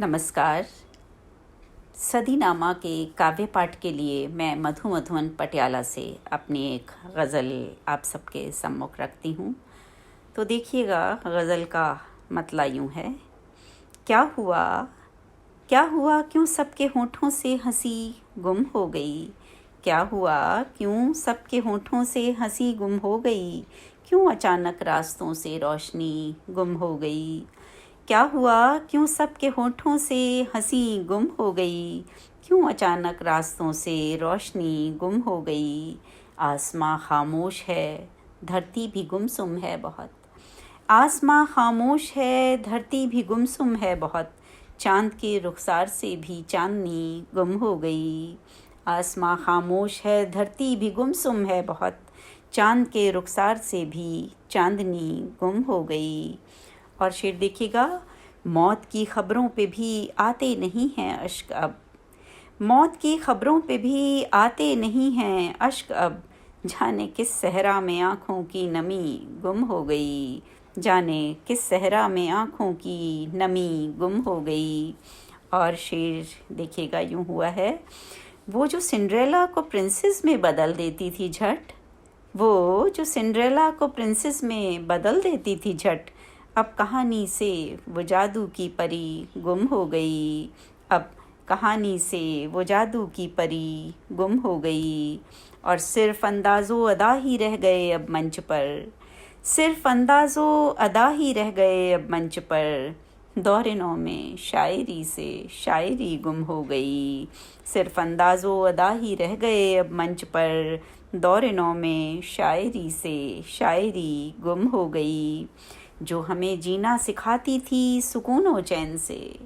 नमस्कार। सदीनामा के काव्य पाठ के लिए मैं मधुमन पटियाला से अपनी एक गज़ल आप सबके सम्मुख रखती हूँ। तो देखिएगा, गज़ल का मतला यूँ है। क्या हुआ क्यों सबके होठों से हंसी गुम हो गई। क्या हुआ क्यों सबके होठों से हंसी गुम हो गई। क्यों अचानक रास्तों से रोशनी गुम हो गई। क्या हुआ क्यों सबके होठों से हंसी गुम हो गई। क्यों अचानक रास्तों से रोशनी गुम हो गई। आसमां खामोश है, धरती भी गुमसुम है बहुत। आसमां खामोश है, धरती भी गुमसुम है बहुत। चांद के रुखसार से भी चांदनी गुम हो गई। आसमां खामोश है, धरती भी गुमसुम है बहुत। चांद के रुखसार से भी चांदनी गुम हो गई। और शेर देखिएगा। मौत की खबरों पे भी आते नहीं हैं अश्क अब। मौत की खबरों पे भी आते नहीं हैं अश्क अब। जाने किस सहरा में आँखों की नमी गुम हो गई। जाने किस सहरा में आँखों की नमी गुम हो गई। और शेर देखिएगा यूँ हुआ है। वो जो सिंड्रेला को प्रिंसेस में बदल देती थी झट। वो जो सिंड्रेला को प्रिंसेस में बदल देती थी झट। अब कहानी से वो जादू की परी गुम हो गई। अब कहानी से वो जादू की परी गुम हो गई। और सिर्फ अंदाज़ो अदा ही रह गए अब मंच पर। सिर्फ अंदाज़ो अदा ही रह गए अब मंच पर। दौरे नौ में शायरी से शायरी गुम हो गई। सिर्फ अंदाज़ो अदा ही रह गए अब मंच पर। दौरे नौ में शायरी से शायरी गुम हो गई। जो हमें जीना सिखाती थी सुकून व चैन से।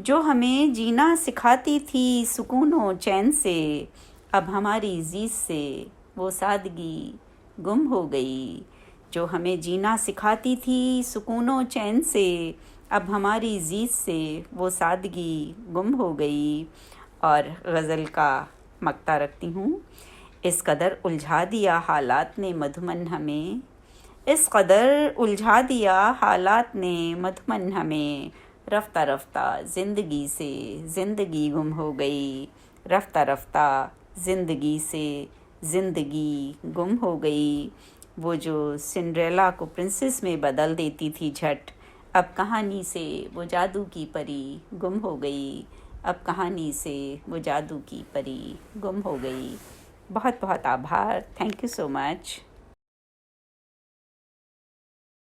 जो हमें जीना सिखाती थी सुकून व चैन से। अब हमारी जीत से वो सादगी गुम हो गई। जो हमें जीना सिखाती थी सुकून व चैन से। अब हमारी जीत से वो सादगी गुम हो गई। और गज़ल का मक्ता रखती हूँ। इस कदर उलझा दिया हालात ने मधुमन हमें। इस कदर उलझा दिया हालात ने मधुमन हमें। रफ्ता रफ्ता ज़िंदगी से ज़िंदगी गुम हो गई। रफ्ता रफ्ता ज़िंदगी से ज़िंदगी गुम हो गई। वो जो सिंड्रेला को प्रिंसेस में बदल देती थी झट। अब कहानी से वो जादू की परी गुम हो गई। अब कहानी से वो जादू की परी गुम हो गई। बहुत बहुत आभार। Thank you so much.